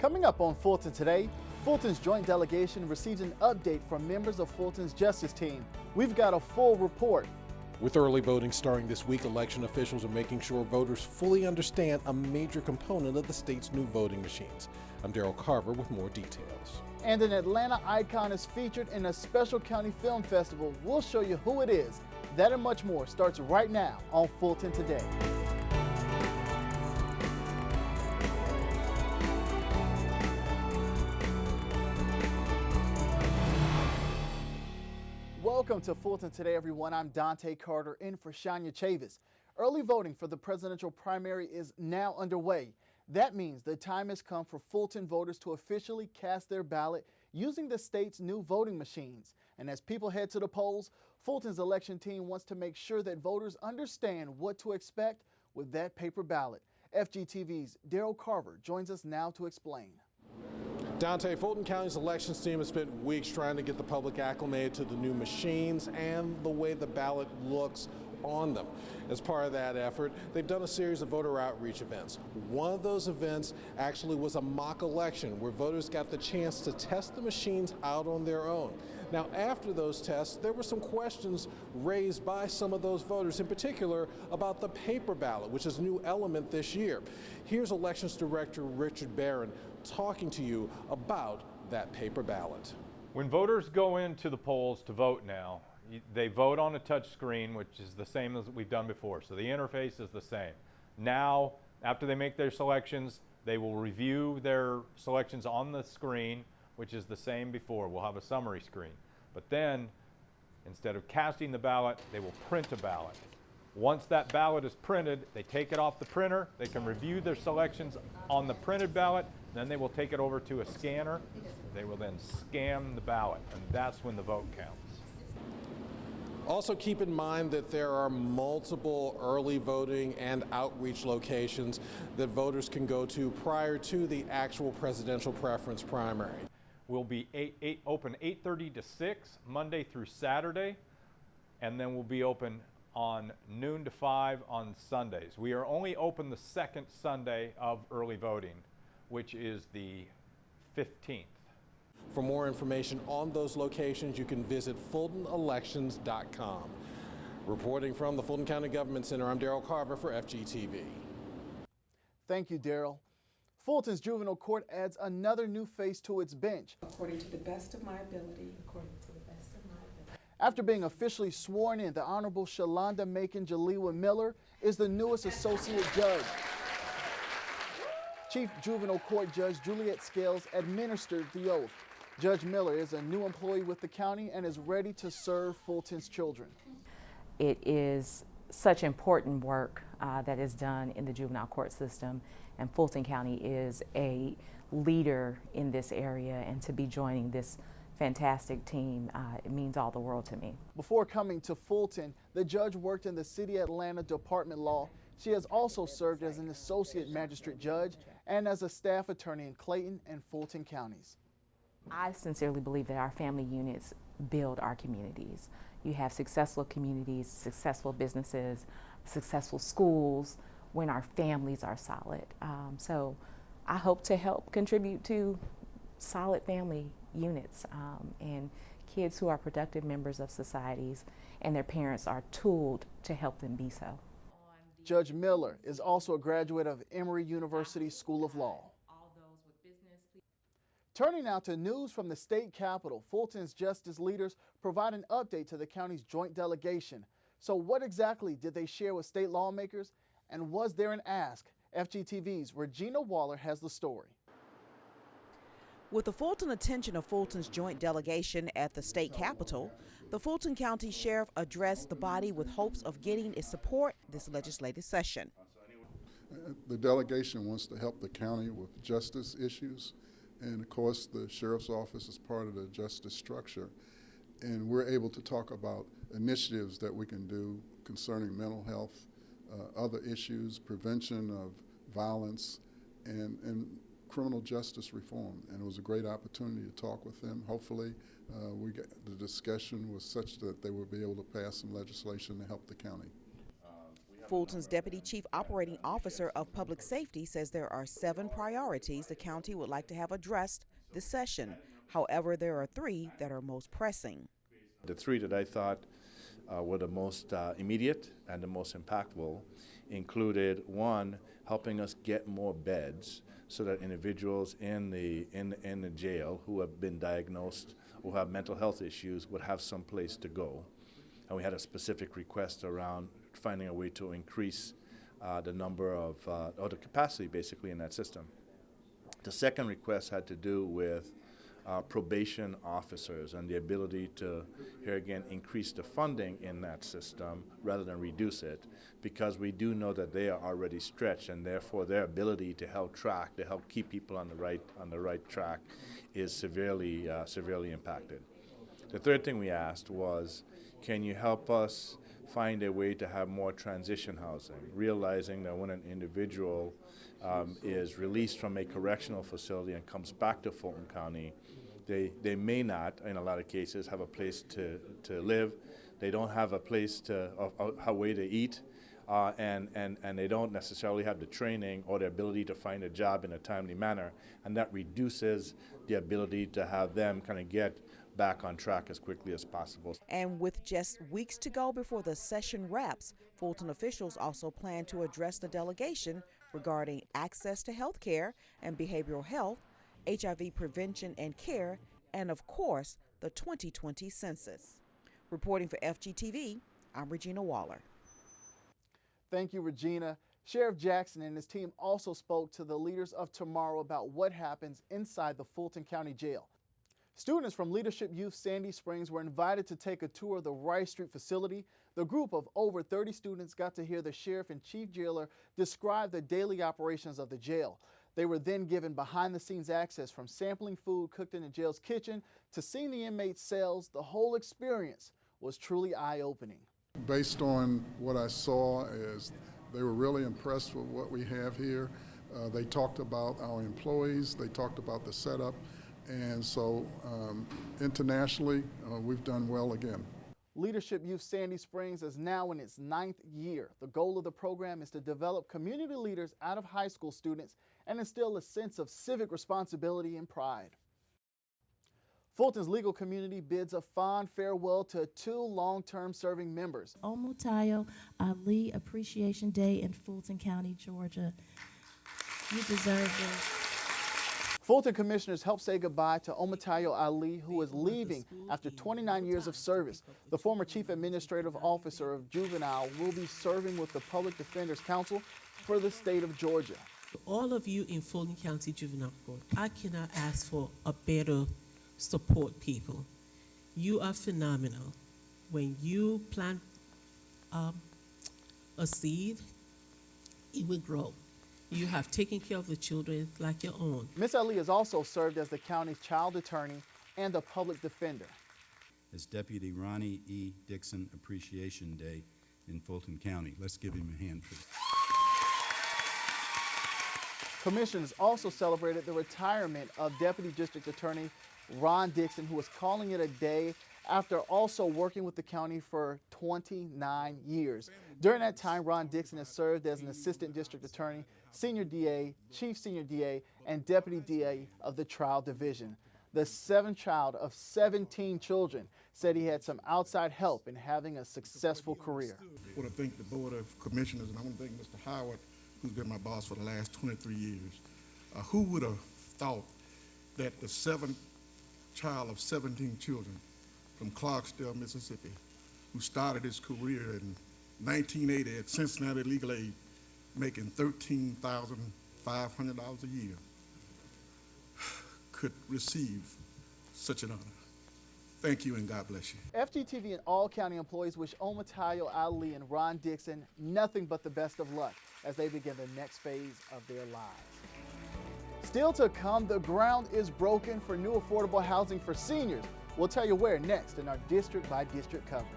Coming up on Fulton Today, Fulton's joint delegation receives an update from members of Fulton's justice team. We've got a full report. With early voting starting this week, election officials are making sure voters fully understand a major component of the state's new voting machines. I'm Daryl Carver with more details. And an Atlanta icon is featured in a special county film festival. We'll show you who it is. That and much more starts right now on Fulton Today. Welcome to Fulton Today, everyone. I'm Dante Carter in for Shania Chavis. Early voting for the presidential primary is now underway. That means the time has come for Fulton voters to officially cast their ballot using the state's new voting machines. And as people head to the polls, Fulton's election team wants to make sure that voters understand what to expect with that paper ballot. FGTV's Daryl Carver joins us now to explain. Dante, Fulton County's elections team has spent weeks trying to get the public acclimated to the new machines and the way the ballot looks on them. As part of that effort, they've done a series of voter outreach events. One of those events actually was a mock election where voters got the chance to test the machines out on their own. Now, after those tests, there were some questions raised by some of those voters, in particular about the paper ballot, which is a new element this year. Here's Elections Director Richard Barron talking to you about that paper ballot. When voters go into the polls to vote now, they vote on a touch screen, which is the same as we've done before. So the interface is the same. Now, after they make their selections, they will review their selections on the screen, which is the same before. We'll have a summary screen. But then, instead of casting the ballot, they will print a ballot. Once that ballot is printed, they take it off the printer. They can review their selections on the printed ballot. Then they will take it over to a scanner. They will then scan the ballot, and that's when the vote counts. Also keep in mind that there are multiple early voting and outreach locations that voters can go to prior to the actual presidential preference primary. We'll be open 8:30 to 6, Monday through Saturday, and then we'll be open on noon to 5 on Sundays. We are only open the second Sunday of early voting, which is the 15th. For more information on those locations, you can visit FultonElections.com. Reporting from the Fulton County Government Center, I'm Daryl Carver for FGTV. Thank you, Daryl. Fulton's Juvenile Court adds another new face to its bench. According to the best of my ability. According to the best of my ability. After being officially sworn in, the Honorable Shalonda Macon-Jaliwa Miller is the newest associate judge. Chief Juvenile Court Judge Juliet Scales administered the oath. Judge Miller is a new employee with the county and is ready to serve Fulton's children. It is such important work that is done in the juvenile court system, and Fulton County is a leader in this area, and to be joining this fantastic team, it means all the world to me. Before coming to Fulton, the judge worked in the City of Atlanta Department Law. She has also served as an associate magistrate judge and as a staff attorney in Clayton and Fulton counties. I sincerely believe that our family units build our communities. You have successful communities, successful businesses, successful schools when our families are solid. So I hope to help contribute to solid family units and kids who are productive members of societies, and their parents are tooled to help them be so. Judge Miller is also a graduate of Emory University School of Law. Turning now to news from the state capitol, Fulton's justice leaders provide an update to the county's joint delegation. So what exactly did they share with state lawmakers, and was there an ask? FGTV's Regina Waller has the story. With the Fulton attention of Fulton's joint delegation at the state capitol, the Fulton County Sheriff addressed the body with hopes of getting its support this legislative session. The delegation wants to help the county with justice issues, and of course the Sheriff's Office is part of the justice structure, and we're able to talk about initiatives that we can do concerning mental health, other issues, prevention of violence, and criminal justice reform. And it was a great opportunity to talk with them. Hopefully the discussion was such that they would be able to pass some legislation to help the county. Fulton's Deputy Chief Operating Officer of Public Safety says there are 7 priorities the county would like to have addressed this session. However, there are 3 that are most pressing. The 3 that I thought were the most immediate and the most impactful included, 1, helping us get more beds so that individuals in the jail who have been diagnosed or have mental health issues would have some place to go. And we had a specific request around finding a way to increase the number of, or the capacity basically in that system. The second request had to do with probation officers and the ability to, here again, increase the funding in that system rather than reduce it, because we do know that they are already stretched, and therefore their ability to help keep people on the right track is severely impacted. The third thing we asked was, can you help us find a way to have more transition housing, realizing that when an individual is released from a correctional facility and comes back to Fulton County, they may not, in a lot of cases, have a place to live. They don't have a place a way to eat, and they don't necessarily have the training or the ability to find a job in a timely manner, and that reduces the ability to have them kind of get back on track as quickly as possible. And with just weeks to go before the session wraps, Fulton officials also plan to address the delegation regarding access to health care and behavioral health, HIV prevention and care, and of course, the 2020 census. Reporting for FGTV, I'm Regina Waller. Thank you, Regina. Sheriff Jackson and his team also spoke to the leaders of tomorrow about what happens inside the Fulton County Jail. Students from Leadership Youth Sandy Springs were invited to take a tour of the Rice Street facility. The group of over 30 students got to hear the sheriff and chief jailer describe the daily operations of the jail. They were then given behind-the-scenes access, from sampling food cooked in the jail's kitchen to seeing the inmates' cells. The whole experience was truly eye-opening. Based on what I saw, is they were really impressed with what we have here. They talked about our employees, they talked about the setup, and so internationally, we've done well again. Leadership Youth Sandy Springs is now in its 9th year. The goal of the program is to develop community leaders out of high school students and instill a sense of civic responsibility and pride. Fulton's legal community bids a fond farewell to 2 long-term serving members. Omotayo Ali Appreciation Day in Fulton County, Georgia. You deserve this. Fulton commissioners helped say goodbye to Omotayo Ali, who is leaving after 29 years of service. The former chief administrative officer of Juvenile will be serving with the Public Defender's Council for the state of Georgia. All of you in Fulton County Juvenile Court, I cannot ask for a better support people. You are phenomenal. When you plant a seed, it will grow. You have taken care of the children like your own. Ms. Ali has also served as the county's child attorney and a public defender. It's Deputy Ronnie E. Dixon Appreciation Day in Fulton County. Let's give him a hand for that. Commissioners also celebrated the retirement of Deputy District Attorney Ron Dixon, who was calling it a day after also working with the county for 29 years. During that time, Ron Dixon has served as an assistant district attorney, senior DA, chief senior DA, and deputy DA of the trial division. The 7th child of 17 children said he had some outside help in having a successful career. I want to thank the Board of Commissioners, and I want to thank Mr. Howard, who's been my boss for the last 23 years. Who would have thought that the 7th child of 17 children from Clarksdale, Mississippi, who started his career in 1980 at Cincinnati Legal Aid, making $13,500 a year, could receive such an honor. Thank you and God bless you. FGTV and all county employees wish Omotayo Ali and Ron Dixon nothing but the best of luck as they begin the next phase of their lives. Still to come, the ground is broken for new affordable housing for seniors. We'll tell you where next in our district by district coverage.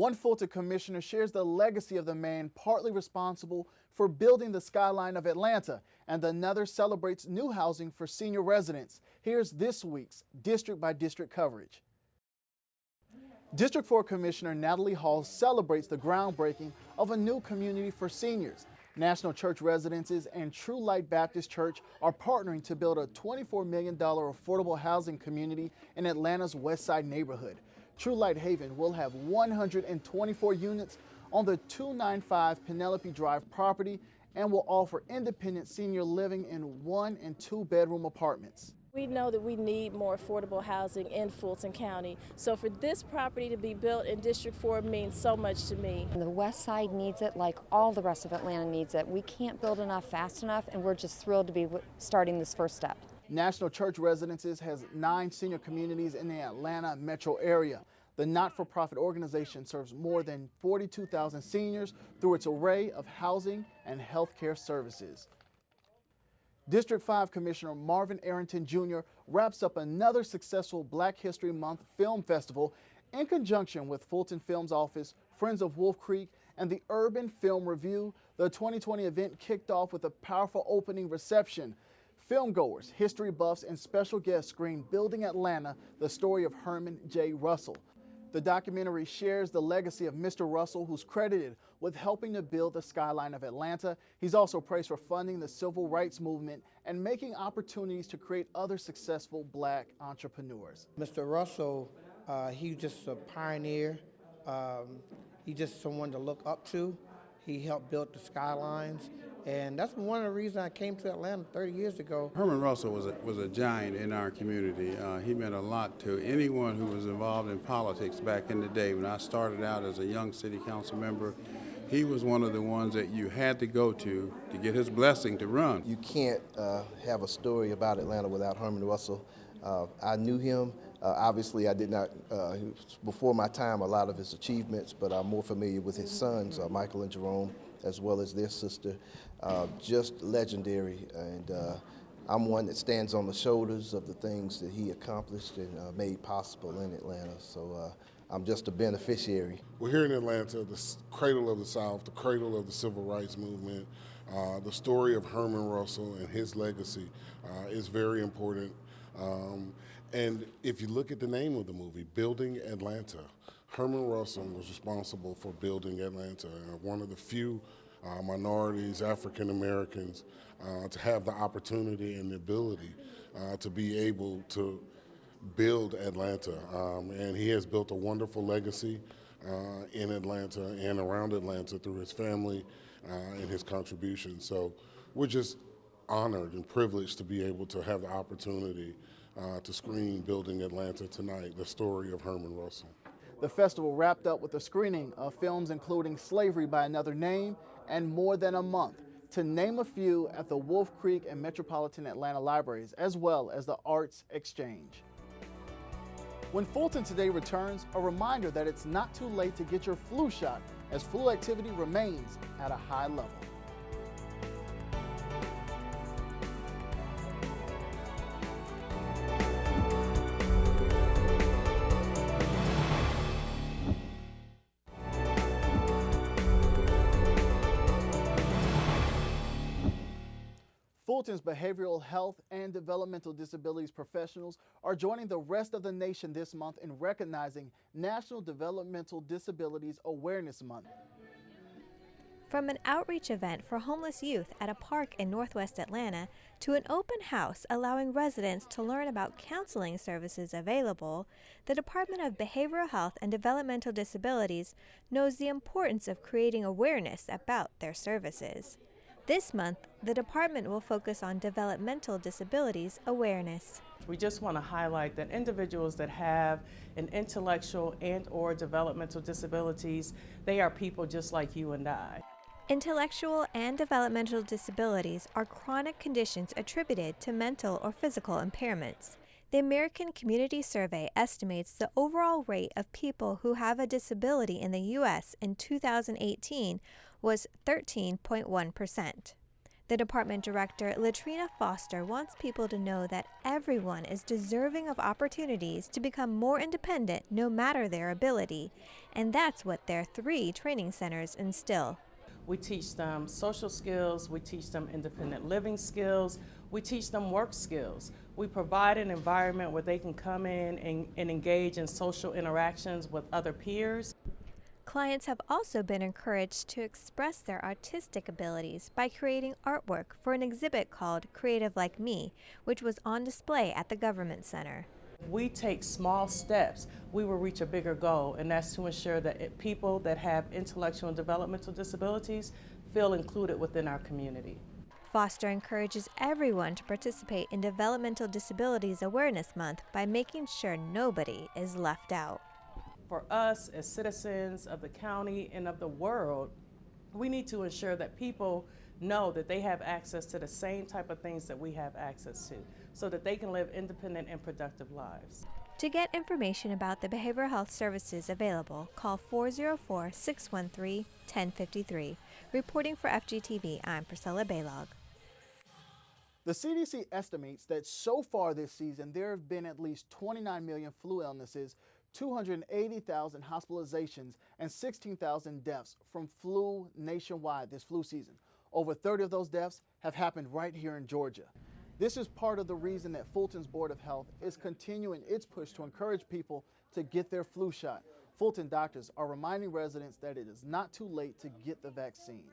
One Fulton commissioner shares the legacy of the man partly responsible for building the skyline of Atlanta, and another celebrates new housing for senior residents. Here's this week's district-by-district coverage. District 4 Commissioner Natalie Hall celebrates the groundbreaking of a new community for seniors. National Church Residences and True Light Baptist Church are partnering to build a $24 million affordable housing community in Atlanta's West Side neighborhood. True Light Haven will have 124 units on the 295 Penelope Drive property and will offer independent senior living in 1- and 2-bedroom apartments. We know that we need more affordable housing in Fulton County, so for this property to be built in District 4 means so much to me. The West Side needs it like all the rest of Atlanta needs it. We can't build enough fast enough, and we're just thrilled to be starting this first step. National Church Residences has 9 senior communities in the Atlanta metro area. The not-for-profit organization serves more than 42,000 seniors through its array of housing and health care services. District 5 Commissioner Marvin Arrington Jr. wraps up another successful Black History Month film festival in conjunction with Fulton Films Office, Friends of Wolf Creek, and the Urban Film Review. The 2020 event kicked off with a powerful opening reception. Filmgoers, history buffs, and special guests screened Building Atlanta, the story of Herman J. Russell. The documentary shares the legacy of Mr. Russell, who's credited with helping to build the skyline of Atlanta. He's also praised for funding the civil rights movement and making opportunities to create other successful Black entrepreneurs. Mr. Russell, he's just a pioneer. He's just someone to look up to. He helped build the skylines. And that's one of the reasons I came to Atlanta 30 years ago. Herman Russell was a giant in our community. He meant a lot to anyone who was involved in politics back in the day. When I started out as a young city council member, he was one of the ones that you had to go to get his blessing to run. You can't have a story about Atlanta without Herman Russell. I knew him. Obviously, I did not, before my time, a lot of his achievements, but I'm more familiar with his sons, Michael and Jerome, as well as their sister. Just legendary, and I'm one that stands on the shoulders of the things that he accomplished and made possible in Atlanta, so I'm just a beneficiary. We're here in Atlanta, the cradle of the South, the cradle of the civil rights movement. The story of Herman Russell and his legacy is very important. And if you look at the name of the movie, Building Atlanta, Herman Russell was responsible for building Atlanta, one of the few minorities, African Americans, to have the opportunity and the ability to be able to build Atlanta. And he has built a wonderful legacy in Atlanta and around Atlanta through his family and his contributions. So we're just honored and privileged to be able to have the opportunity to screen Building Atlanta tonight, the story of Herman Russell. The festival wrapped up with a screening of films including Slavery by Another Name and More Than a Month, to name a few, at the Wolf Creek and Metropolitan Atlanta Libraries, as well as the Arts Exchange. When Fulton Today returns, a reminder that it's not too late to get your flu shot, as flu activity remains at a high level. Fulton's behavioral health and developmental disabilities professionals are joining the rest of the nation this month in recognizing National Developmental Disabilities Awareness Month. From an outreach event for homeless youth at a park in Northwest Atlanta to an open house allowing residents to learn about counseling services available, the Department of Behavioral Health and Developmental Disabilities knows the importance of creating awareness about their services. This month, the department will focus on developmental disabilities awareness. We just want to highlight that individuals that have an intellectual and/or developmental disabilities, they are people just like you and I. Intellectual and developmental disabilities are chronic conditions attributed to mental or physical impairments. The American Community Survey estimates the overall rate of people who have a disability in the U.S. in 2018 was 13.1%. The department director, Latrina Foster, wants people to know that everyone is deserving of opportunities to become more independent no matter their ability, and that's what their 3 training centers instill. We teach them social skills, we teach them independent living skills, we teach them work skills. We provide an environment where they can come in and engage in social interactions with other peers. Clients have also been encouraged to express their artistic abilities by creating artwork for an exhibit called Creative Like Me, which was on display at the Government Center. If we take small steps, we will reach a bigger goal, and that's to ensure that people that have intellectual and developmental disabilities feel included within our community. Foster encourages everyone to participate in Developmental Disabilities Awareness Month by making sure nobody is left out. For us as citizens of the county and of the world, we need to ensure that people know that they have access to the same type of things that we have access to, so that they can live independent and productive lives. To get information about the behavioral health services available, call 404-613-1053. Reporting for FGTV, I'm Priscilla Baylog. The CDC estimates that so far this season there have been at least 29 million flu illnesses, 280,000 hospitalizations, and 16,000 deaths from flu nationwide this flu season. Over 30 of those deaths have happened right here in Georgia. This is part of the reason that Fulton's Board of Health is continuing its push to encourage people to get their flu shot. Fulton doctors are reminding residents that it is not too late to get the vaccine.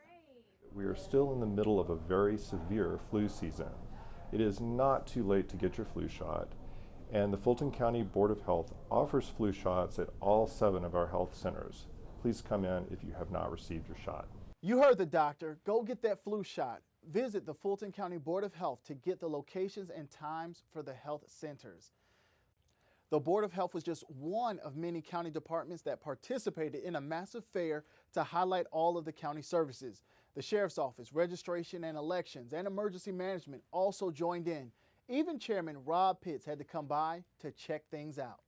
We are still in the middle of a very severe flu season. It is not too late to get your flu shot, and the Fulton County Board of Health offers flu shots at all 7 of our health centers. Please come in if you have not received your shot. You heard the doctor. Go get that flu shot. Visit the Fulton County Board of Health to get the locations and times for the health centers. The Board of Health was just one of many county departments that participated in a massive fair to highlight all of the county services. The Sheriff's Office, Registration and Elections, and Emergency Management also joined in. Even Chairman Rob Pitts had to come by to check things out.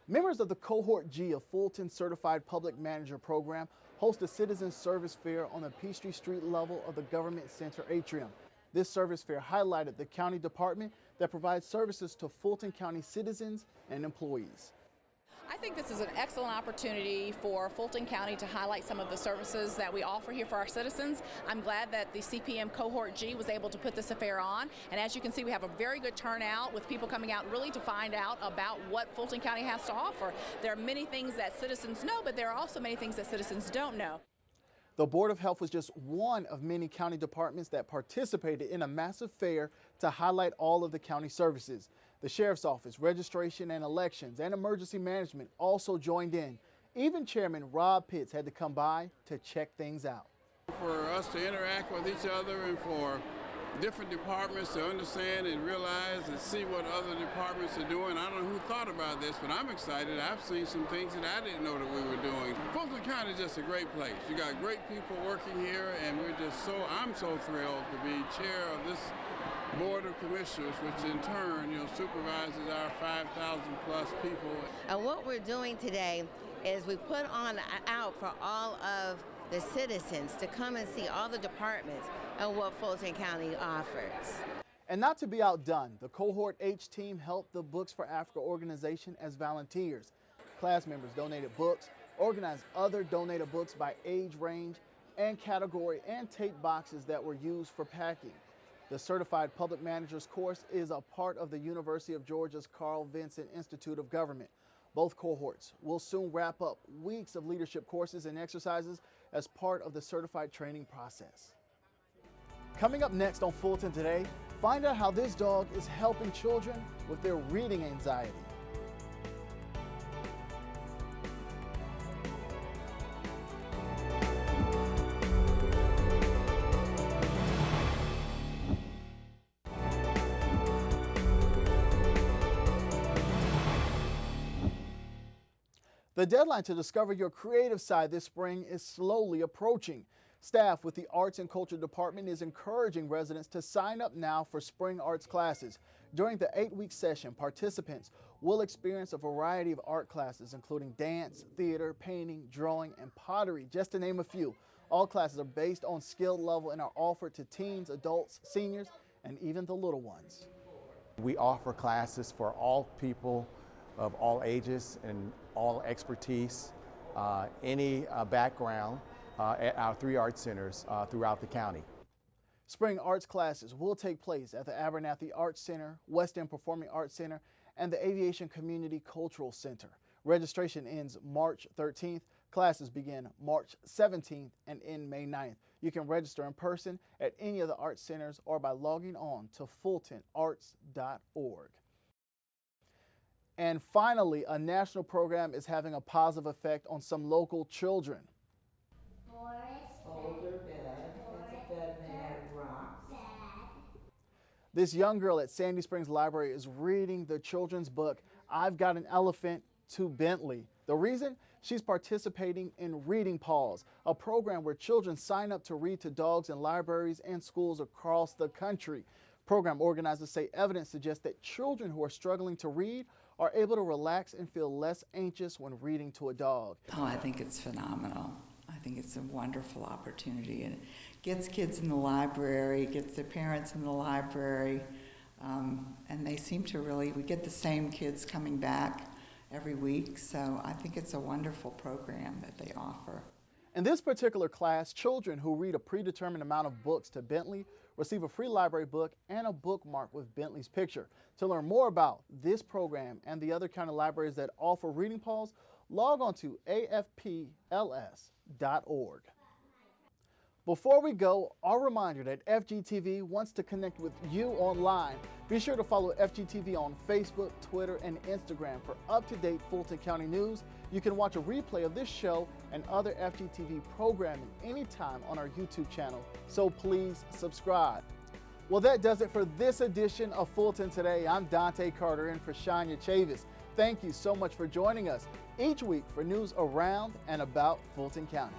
Members of the Cohort G of Fulton's Certified Public Manager Program host a citizen service fair on the Peachtree Street level of the Government Center atrium. This service fair highlighted the county department that provides services to Fulton County citizens and employees. I think this is an excellent opportunity for Fulton County to highlight some of the services that we offer here for our citizens. I'm glad that the CPM Cohort G was able to put this affair on, and as you can see, we have a very good turnout with people coming out really to find out about what Fulton County has to offer. There are many things that citizens know, but there are also many things that citizens don't know. The Board of Health was just one of many county departments that participated in a massive fair to highlight all of the county services. The Sheriff's Office, Registration and Elections, and Emergency Management also joined in. Even Chairman Rob Pitts had to come by to check things out. For us to interact with each other and for different departments to understand and realize and see what other departments are doing. I don't know who thought about this, but I'm excited. I've seen some things that I didn't know that we were doing. Fulton County is just a great place. You got great people working here, and I'm so thrilled to be chair of this Board of Commissioners, which in turn, supervises our 5,000 plus people. And what we're doing today is we put on out for all of the citizens to come and see all the departments and what Fulton County offers. And not to be outdone, the Cohort H team helped the Books for Africa organization as volunteers. Class members donated books, organized other donated books by age range and category, and tape boxes that were used for packing. The Certified Public Managers course is a part of the University of Georgia's Carl Vinson Institute of Government. Both cohorts will soon wrap up weeks of leadership courses and exercises as part of the certified training process. Coming up next on Fulton Today, find out how this dog is helping children with their reading anxiety. The deadline to discover your creative side this spring is slowly approaching. Staff with the Arts and Culture Department is encouraging residents to sign up now for spring arts classes. During the 8-week session, participants will experience a variety of art classes, including dance, theater, painting, drawing, and pottery, just to name a few. All classes are based on skill level and are offered to teens, adults, seniors, and even the little ones. We offer classes for all people of all ages and all expertise, any background at our 3 art centers throughout the county. Spring arts classes will take place at the Abernathy Arts Center, West End Performing Arts Center, and the Aviation Community Cultural Center. Registration ends March 13th. Classes begin March 17th and end May 9th. You can register in person at any of the art centers or by logging on to fultonarts.org. And finally, a national program is having a positive effect on some local children. This young girl at Sandy Springs Library is reading the children's book, I've Got an Elephant, to Bentley. The reason? She's participating in Reading Pause, a program where children sign up to read to dogs in libraries and schools across the country. Program organizers say evidence suggests that children who are struggling to read are able to relax and feel less anxious when reading to a dog. Oh, I think it's phenomenal. I think it's a wonderful opportunity, and it gets kids in the library, gets their parents in the library, and they seem to really, we get the same kids coming back every week, so I think it's a wonderful program that they offer. In this particular class, children who read a predetermined amount of books to Bentley receive a free library book and a bookmark with Bentley's picture. To learn more about this program and the other county libraries that offer Reading Pause, log on to afpls.org. Before we go, our reminder that FGTV wants to connect with you online. Be sure to follow FGTV on Facebook, Twitter, and Instagram for up-to-date Fulton County news. You can watch a replay of this show and other FGTV programming anytime on our YouTube channel, so please subscribe. Well, that does it for this edition of Fulton Today. I'm Dante Carter in for Shania Chavis. Thank you so much for joining us each week for news around and about Fulton County.